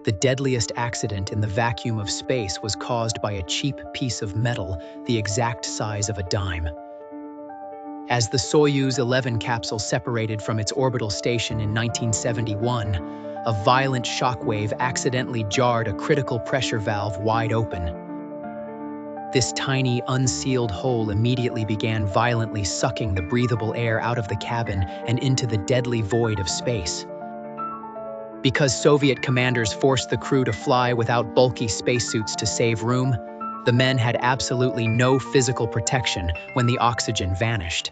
The deadliest accident in the vacuum of space was caused by a cheap piece of metal the exact size of a dime. As the Soyuz 11 capsule separated from its orbital station in 1971, a violent shockwave accidentally jarred a critical pressure valve wide open. This tiny, unsealed hole immediately began violently sucking the breathable air out of the cabin and into the deadly void of space. Because Soviet commanders forced the crew to fly without bulky spacesuits to save room, the men had absolutely no physical protection when the oxygen vanished.